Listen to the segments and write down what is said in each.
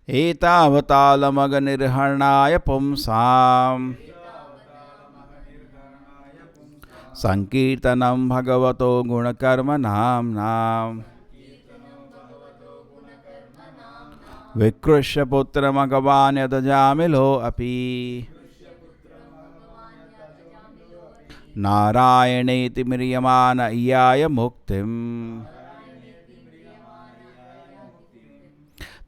etavatalamaghanirharnaya pumsam sankirtanam bhagavato gunakarmanam nam vikrusya putra magavanya tajamilo api narayaneti miryamana iyaya muktim.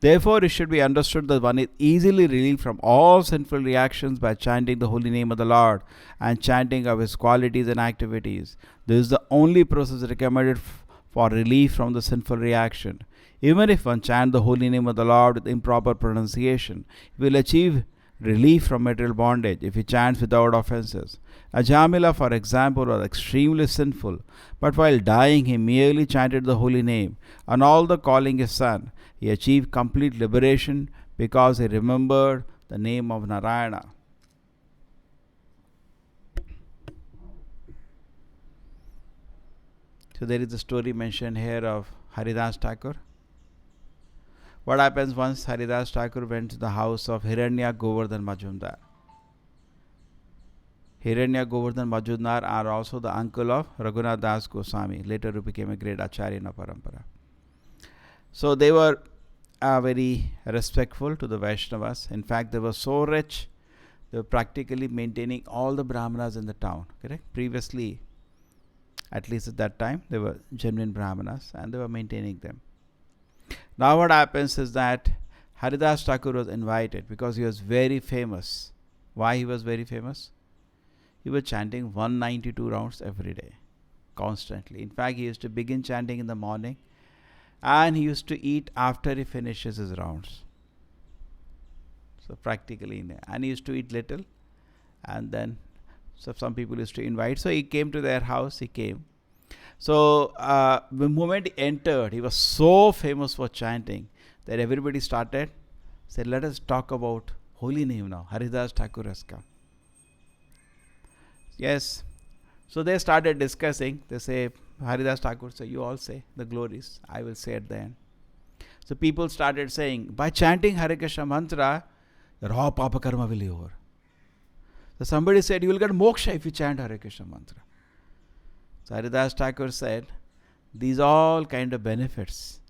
Therefore, it should be understood that one is easily relieved from all sinful reactions by chanting the holy name of the Lord and chanting of His qualities and activities. This is the only process recommended for relief from the sinful reaction. Even if one chants the holy name of the Lord with improper pronunciation, he will achieve relief from material bondage if he chants without offenses. Ajamila, for example, was extremely sinful, but while dying he merely chanted the holy name, and although calling his son, he achieved complete liberation because he remembered the name of Narayana. So there is a story mentioned here of Haridas Thakur. What happens once Haridas Thakur went to the house of Hiranya Govardhan Majumdar. Hiranya Govardhan Majumdar are also the uncle of Raghunath Das Goswami, later who became a great Acharya in a parampara. So they were very respectful to the Vaishnavas. In fact, they were so rich, they were practically maintaining all the Brahmanas in the town. Correct? Previously, at least at that time, they were genuine Brahmanas and they were maintaining them. Now what happens is that Haridas Thakur was invited because he was very famous. Why he was very famous? He was chanting 192 rounds every day, constantly. In fact, he used to begin chanting in the morning and he used to eat after he finishes his rounds. So practically, and he used to eat little, and then some people used to invite. So he came to their house, he came. So the moment he entered, he was so famous for chanting that everybody said, let us talk about holy name now. Haridas Thakur has come. Yes. So they started discussing. They say, Haridas Thakur, so you all say the glories. I will say at the end. So people started saying, by chanting Hare Krishna mantra, your all papa karma will be over. So somebody said, you will get moksha if you chant Hare Krishna mantra. So Haridas Thakur said, these all kind of benefits.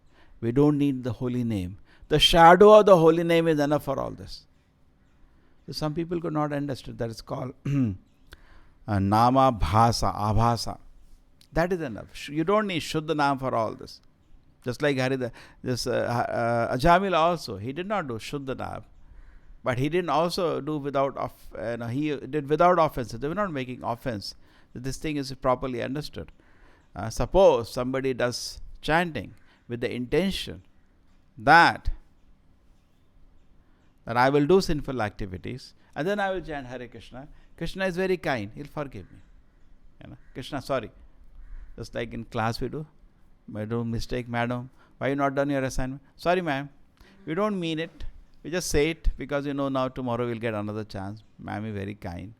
We don't need the holy name. The shadow of the holy name is enough for all this. So some people could not understand. That is called nama bhasa, abhasa. That is enough. You don't need Shuddha Nam for all this. Just like Ajamila also, he did not do Shuddha Nam. But he didn't also do without he did without offense. They were not making offense. This thing is properly understood. Suppose somebody does chanting with the intention that I will do sinful activities and then I will chant Hare Krishna. Krishna is very kind. He'll forgive me. Krishna, sorry. Just like in class we do. I do mistake, madam. Why you not done your assignment? Sorry, ma'am. We don't mean it. We just say it because now tomorrow we'll get another chance. Ma'am is very kind.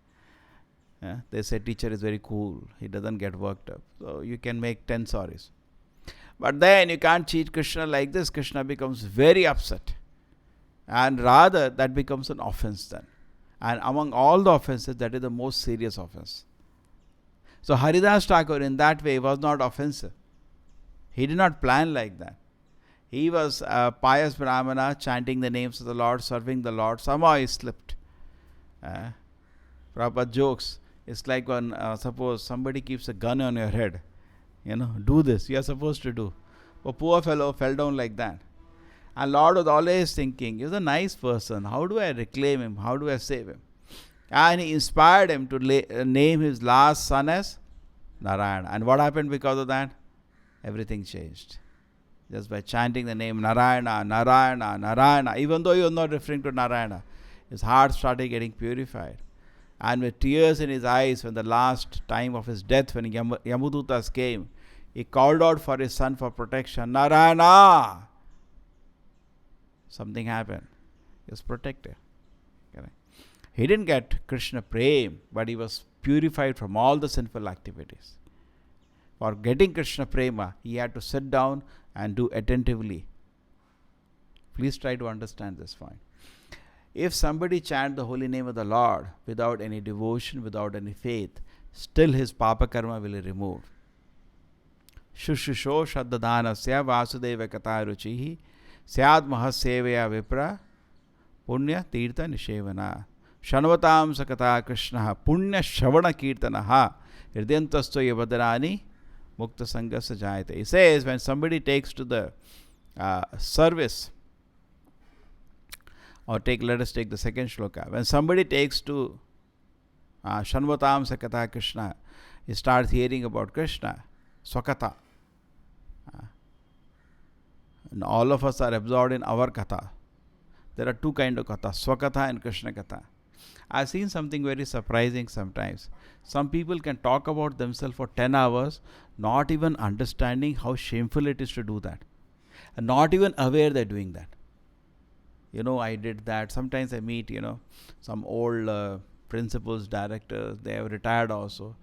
They say teacher is very cool. He doesn't get worked up. So you can make 10 sorries. But then you can't cheat Krishna like this. Krishna becomes very upset. And rather that becomes an offense then. And among all the offenses, that is the most serious offense. So Haridas Thakur in that way was not offensive. He did not plan like that. He was a pious Brahmana chanting the names of the Lord, serving the Lord. Somehow he slipped. Prabhupada jokes. It's like when suppose somebody keeps a gun on your head. Do this. You are supposed to do. A poor fellow fell down like that. And Lord was always thinking, he's a nice person. How do I reclaim him? How do I save him? And he inspired him to name his last son as Narayana. And what happened because of that? Everything changed. Just by chanting the name Narayana, Narayana, Narayana, even though he was not referring to Narayana, his heart started getting purified. And with tears in his eyes, when the last time of his death, when Yamudutas came, he called out for his son for protection. Narayana! Something happened. He was protected. He didn't get Krishna Prem, but he was purified from all the sinful activities. For getting Krishna Prema, he had to sit down and do attentively. Please try to understand this point. If somebody chant the holy name of the Lord without any devotion, without any faith, still his papa karma will be removed. Shushusho Shaddadanasya Vasudeva Katha Ruchihi Syad Mahasevaya Vipra Punya Tirtha Nishevana Shanvatam Sakatha Krishna Punya Shavana Kirtanaha Hridyantasto Yavadarani Mukta Sangha Sajayate. He says when somebody takes to the service, or let us take the second shloka. When somebody takes to Shanvatam Sakatha Krishna, he starts hearing about Krishna, Swakatha. And all of us are absorbed in our katha. There are two kinds of katha, Swakatha and Krishna katha. I've seen something very surprising sometimes. Some people can talk about themselves for 10 hours, not even understanding how shameful it is to do that. And not even aware they're doing that. I did that. Sometimes I meet, some old principals, directors, they have retired also.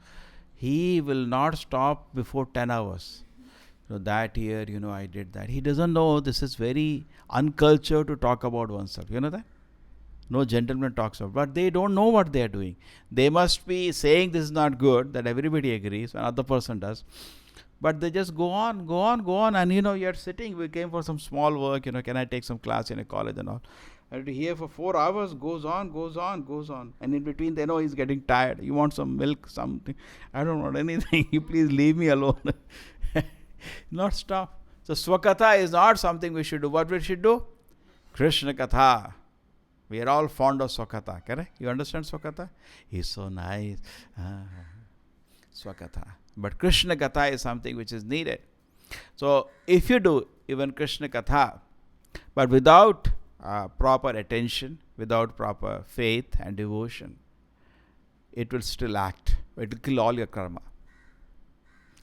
He will not stop before 10 hours. That year, I did that. He doesn't know this is very uncultured to talk about oneself. You know that? No gentleman talks about, but they don't know what they are doing. They must be saying this is not good, that everybody agrees, another person does. But they just go on. And you're sitting, we came for some small work, can I take some class in a college and all. And to hear for 4 hours, goes on. And in between, they know he's getting tired. You want some milk, something. I don't want anything. You please leave me alone. Not stop. So Swakatha is not something we should do. What we should do? Krishna Katha. We are all fond of Swakatha, correct? You understand Swakatha? He's so nice. Swakatha. But Krishna Katha is something which is needed. So if you do even Krishna Katha, but without proper attention, without proper faith and devotion, it will still act. It will kill all your karma.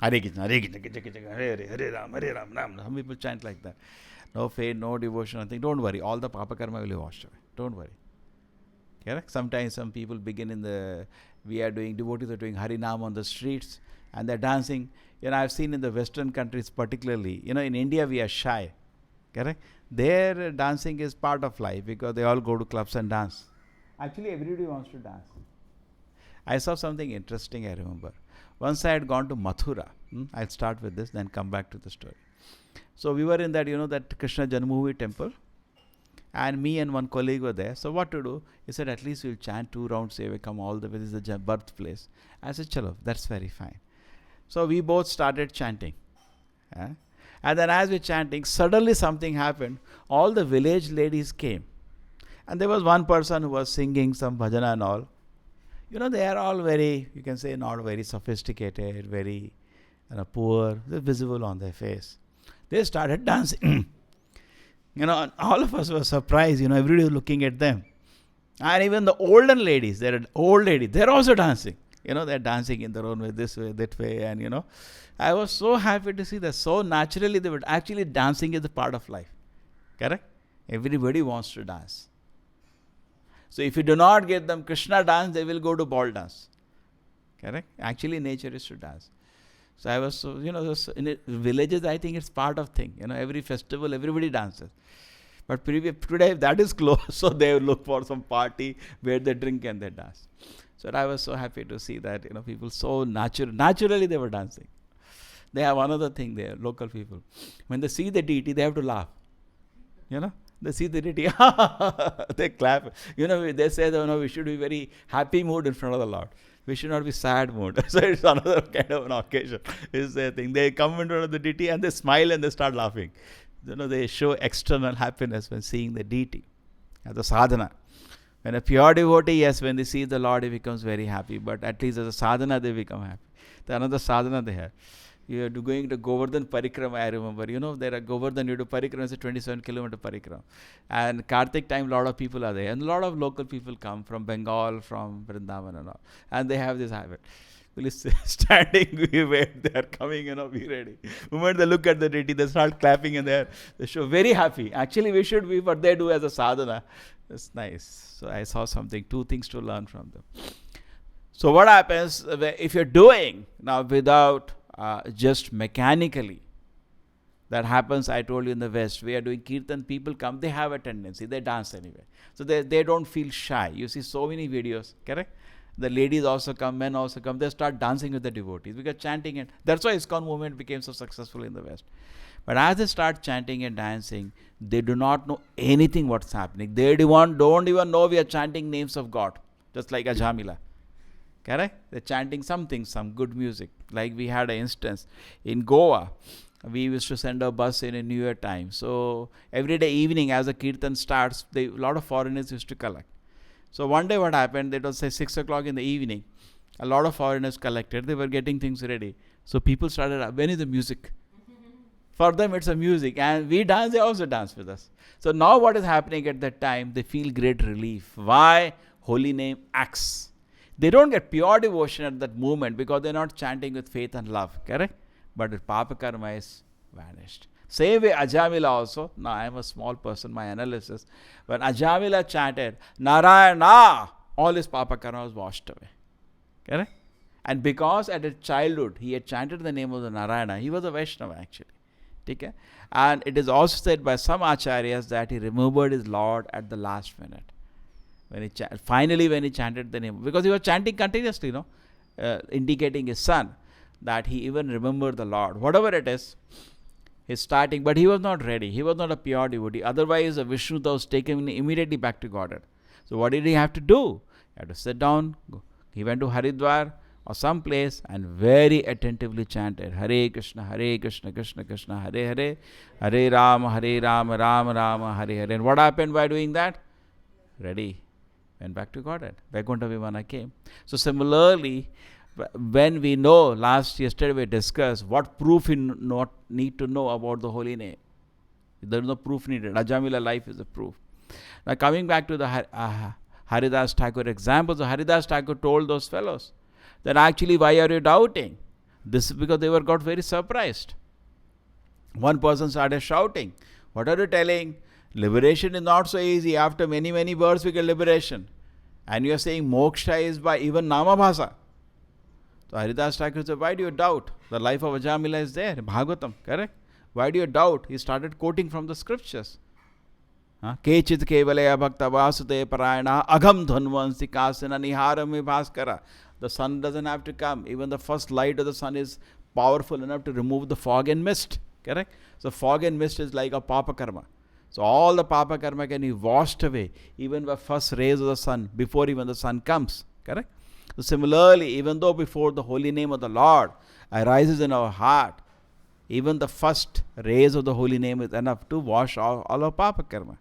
Hare Krishna, Hare Krishna, Hare Ram, Hare Ram, Ram. Some people chant like that. No faith, no devotion, nothing. Don't worry. All the papa karma will be washed away. Don't worry. Correct? Sometimes some people begin devotees are doing Harinam on the streets and they're dancing. I've seen in the Western countries particularly, in India we are shy. Correct? Their dancing is part of life because they all go to clubs and dance. Actually, everybody wants to dance. I saw something interesting, I remember. Once I had gone to Mathura. I'll start with this, then come back to the story. So we were in that, that Krishna Janmabhoomi temple. And me and one colleague were there. So what to do? He said, at least we'll chant 2 rounds, say we come all the way. This is the birthplace. I said, chalo, that's very fine. So we both started chanting. And then as we're chanting, suddenly something happened. All the village ladies came. And there was one person who was singing some bhajana and all. They are all very, you can say, not very sophisticated, very poor. They're visible on their face. They started dancing. And all of us were surprised. Everybody was looking at them. And even the olden ladies, they're old ladies, they're also dancing. They're dancing in their own way, this way, that way. And, I was so happy to see that so naturally they were actually dancing is a part of life. Correct? Everybody wants to dance. So if you do not get them Krishna dance, they will go to ball dance. Correct? Actually, nature is to dance. So I was so, in villages, I think it's part of thing. Every festival, everybody dances. But today, that is closed. So they look for some party where they drink and they dance. So I was so happy to see that, people so naturally they were dancing. They have another thing there, local people. When they see the deity, they have to laugh. They see the deity, they clap. They say that we should be very happy mood in front of the Lord. We should not be sad mood. So it's another kind of an occasion. Is the thing. They come in front of the deity and they smile and they start laughing. They show external happiness when seeing the deity. As a sadhana. When a pure devotee, yes, when they see the Lord, he becomes very happy. But at least as a sadhana, they become happy. There's another sadhana they have. You are going to Govardhan Parikrama, I remember. There are Govardhan, you do Parikrama, it's a 27 kilometer Parikrama. And Kartik time, a lot of people are there. And a lot of local people come from Bengal, from Vrindavan and all. And they have this habit. Police standing, we wait, they are coming, be ready. The moment they look at the deity, they start clapping and they show very happy. Actually, we should be, but they do as a sadhana. It's nice. So I saw something, 2 things to learn from them. So what happens if you're doing now without just mechanically, That happens, I told you, in the West. We are doing kirtan, people come, they have a tendency, they dance anyway. So they don't feel shy. You see so many videos, correct? The ladies also come, men also come, they start dancing with the devotees because chanting it. That's why ISKCON movement became so successful in the West. But as they start chanting and dancing, they do not know anything what's happening. They don't even know we are chanting names of God, just like Ajamila. Correct? They're chanting something, some good music. Like we had an instance in Goa. We used to send a bus in a New Year time. So every day evening as the kirtan starts, a lot of foreigners used to collect. So one day what happened, it was say 6 o'clock in the evening. A lot of foreigners collected. They were getting things ready. So people started, when is the music? For them it's a music. And we dance, they also dance with us. So now what is happening at that time, they feel great relief. Why? Holy name acts. They don't get pure devotion at that moment because they're not chanting with faith and love. Correct? But the papa karma is vanished. Same way Ajamila also. Now I am a small person, my analysis. When Ajamila chanted, Narayana, all his papa karma was washed away. Correct? And because at his childhood he had chanted the name of the Narayana, he was a Vaishnava actually. Okay? And it is also said by some acharyas that he remembered his Lord at the last minute. When he chanted the name, because he was chanting continuously, indicating his son, that he even remembered the Lord. Whatever it is, he's starting, but he was not ready. He was not a pure devotee. Otherwise, Vishnu was taken immediately back to Godhead. So what did he have to do? He had to sit down. He went to Haridwar or some place and very attentively chanted Hare Krishna, Krishna Krishna, Hare Hare, Hare Rama, Rama Rama, Hare Hare. And what happened by doing that? Ready. Went back to Godhead. Vaikuntha Vimana came. So similarly, when we know, yesterday we discussed what proof we not need to know about the holy name. There is no proof needed. Ajamila life is a proof. Now coming back to the Haridas Thakur example, so Haridas Thakur told those fellows that actually why are you doubting? This is because they got very surprised. One person started shouting, what are you telling? Liberation is not so easy. After many, many births we get liberation. And you are saying moksha is by even Namabhasa. So Haridas Thakur said, why do you doubt? The life of Ajamila is there, Bhagavatam, correct? Why do you doubt? He started quoting from the scriptures. Kechit kevalaya bhakta vasute parayana agham dhanvansi kasana niharami bhaskara. The sun doesn't have to come. Even the first light of the sun is powerful enough to remove the fog and mist, correct? So fog and mist is like a papa karma. So all the papa karma can be washed away even by first rays of the sun before even the sun comes, correct? So similarly, even though before the holy name of the Lord arises in our heart, even the first rays of the holy name is enough to wash all our papa karma.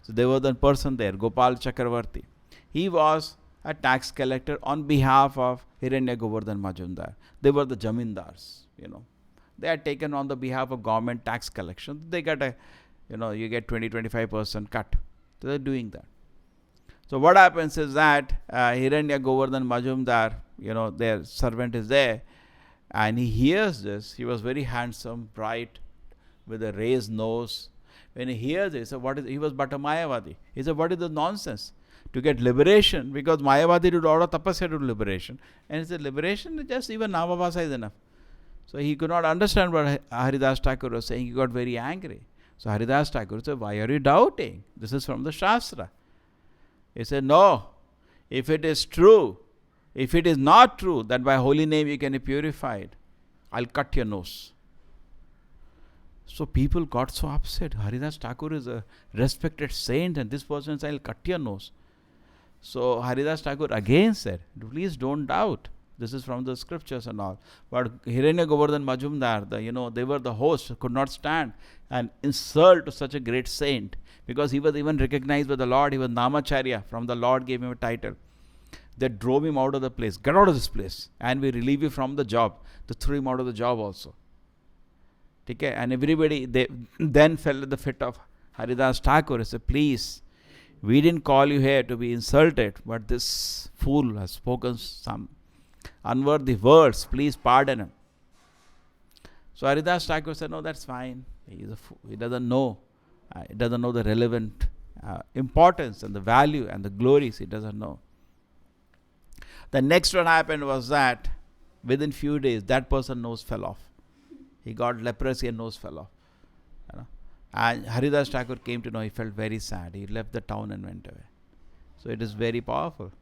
So there was a person there, Gopal Chakravarti. He was a tax collector on behalf of Hiranya Govardhan Majumdar. They were the jamindars, They had taken on the behalf of government tax collection. They got you get 20-25% cut. So they're doing that. So what happens is that Hiranya Govardhan Majumdar, their servant is there, and he hears this. He was very handsome, bright, with a raised nose. When he hears this, he was but a Mayavadi. He said, what is the nonsense? To get liberation, because Mayavadi did all of tapasya to liberation. And he said, liberation, just even Namabhasa is enough. So he could not understand what Haridas Thakur was saying. He got very angry. So Haridas Thakur said, why are you doubting? This is from the Shastra. He said, no, if it is true, if it is not true that by holy name you can be purified, I'll cut your nose. So people got so upset. Haridas Thakur is a respected saint and this person said, I'll cut your nose. So Haridas Thakur again said, please don't doubt. This is from the scriptures and all. But Hiranya Govardhan Majumdar, they were the host, could not stand and insult to such a great saint. Because he was even recognized by the Lord. He was Namacharya. From the Lord gave him a title. They drove him out of the place. Get out of this place. And we relieve you from the job. They threw him out of the job also. Okay? And everybody, they then fell at the feet of Haridas Thakur. He said, please, we didn't call you here to be insulted. But this fool has spoken some unworthy words. Please pardon him. So Haridas Thakur said, no, that's fine. He is a fool. He doesn't know. He doesn't know the relevant importance and the value and the glories. He doesn't know. The next one happened was that within few days, that person's nose fell off. He got leprosy and nose fell off. And Haridas Thakur came to know, he felt very sad. He left the town and went away. So it is very powerful.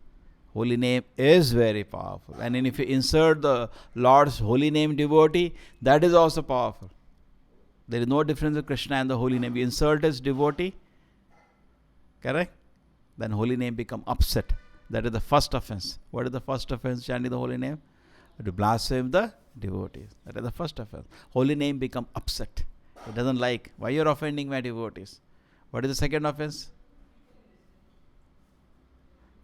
Holy name is very powerful. And then if you insert the Lord's holy name devotee, that is also powerful. There is no difference with Krishna and the holy name. You insert his devotee, correct? Then holy name become upset. That is the first offense. What is the first offense chanting the holy name? To blaspheme the devotees. That is the first offense. Holy name become upset. It doesn't like, why you are offending my devotees? What is the second offense?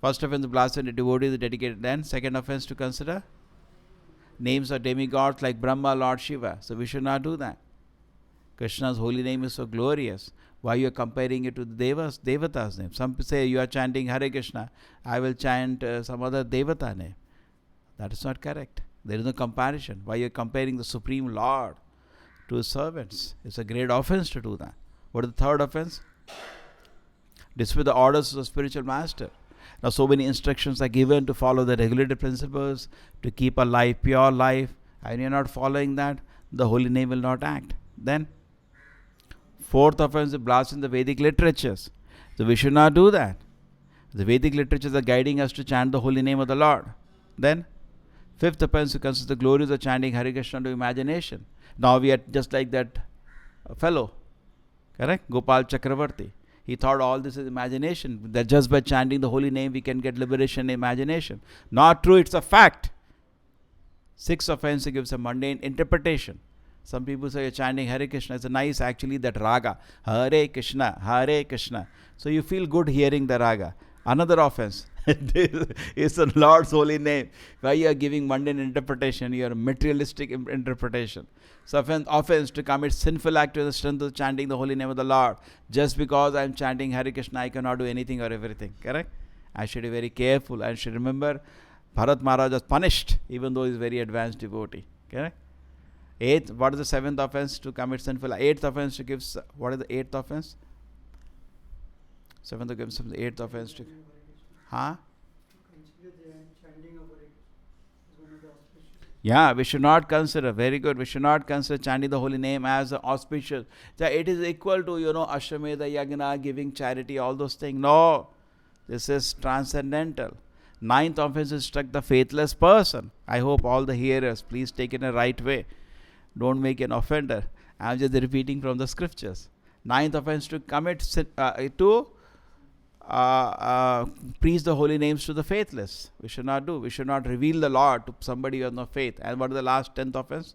First offense, blaspheme the devotees dedicated. Then second offense to consider names of demigods like Brahma, Lord Shiva. So we should not do that. Krishna's holy name is so glorious. Why you are comparing it to the Devata's name? Some say you are chanting Hare Krishna. I will chant some other Devata name. That is not correct. There is no comparison. Why you are comparing the Supreme Lord to his servants? It's a great offense to do that. What is the third offense? Disobey the orders of the spiritual master. Now so many instructions are given to follow the regulated principles, to keep a life, pure life, and you are not following that, the holy name will not act. Then, fourth offense is blaspheme the Vedic literatures. So we should not do that. The Vedic literatures are guiding us to chant the holy name of the Lord. Then, fifth offense considers the glories of chanting Hare Krishna to imagination. Now we are just like that fellow, correct? Gopal Chakravarti. He thought all this is imagination, that just by chanting the holy name we can get liberation in imagination. Not true, it's a fact. Sixth offense gives a mundane interpretation. Some people say you're chanting Hare Krishna. It's a nice, actually, that raga. Hare Krishna, Hare Krishna. So you feel good hearing the raga. Another offense. It's the Lord's holy name. Why you are giving mundane interpretation? You are materialistic interpretation. So offense to commit sinful act to the strength of chanting the holy name of the Lord. Just because I am chanting Hare Krishna, I cannot do anything or everything. Correct? I should be very careful. I should remember Bharat Maharaj was punished even though he is a very advanced devotee. Correct? Eighth, what is the seventh offense? To commit sinful. Eighth offense to give. What is the eighth offense? Seventh offense. Eighth offense to. Huh? Yeah, we should not consider. Very good. We should not consider chanting the holy name as auspicious. It is equal to, Ashwamedha Yagna, giving charity, all those things. No. This is transcendental. Ninth offense is struck the faithless person. I hope all the hearers, please take it in a right way. Don't make an offender. I am just repeating from the scriptures. Ninth offense to commit preach the holy names to the faithless. We should not do. We should not reveal the Lord to somebody who has no faith. And what is the last 10th offense?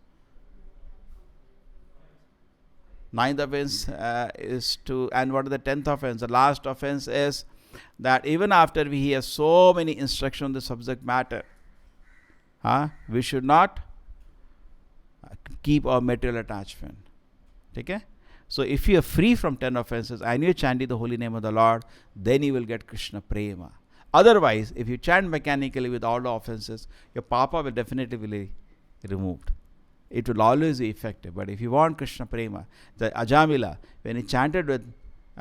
Ninth offense is to, and what is the 10th offense? The last offense is that even after we hear so many instructions on the subject matter, we should not keep our material attachment. Okay? So if you are free from 10 offenses and you chant the holy name of the Lord, then you will get Krishna prema. Otherwise, if you chant mechanically with all the offenses, your papa will definitely be removed. It will always be effective. But if you want Krishna prema, the Ajamila, when he chanted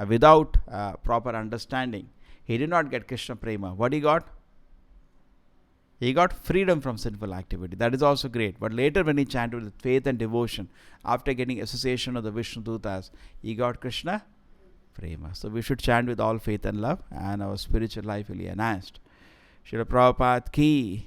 without proper understanding, he did not get Krishna prema. What he got? He got freedom from sinful activity. That is also great. But later when he chanted with faith and devotion, after getting association of the Vishnu Dutas, he got Krishna prema. So we should chant with all faith and love, and our spiritual life will be enhanced. Srila Prabhupada ki.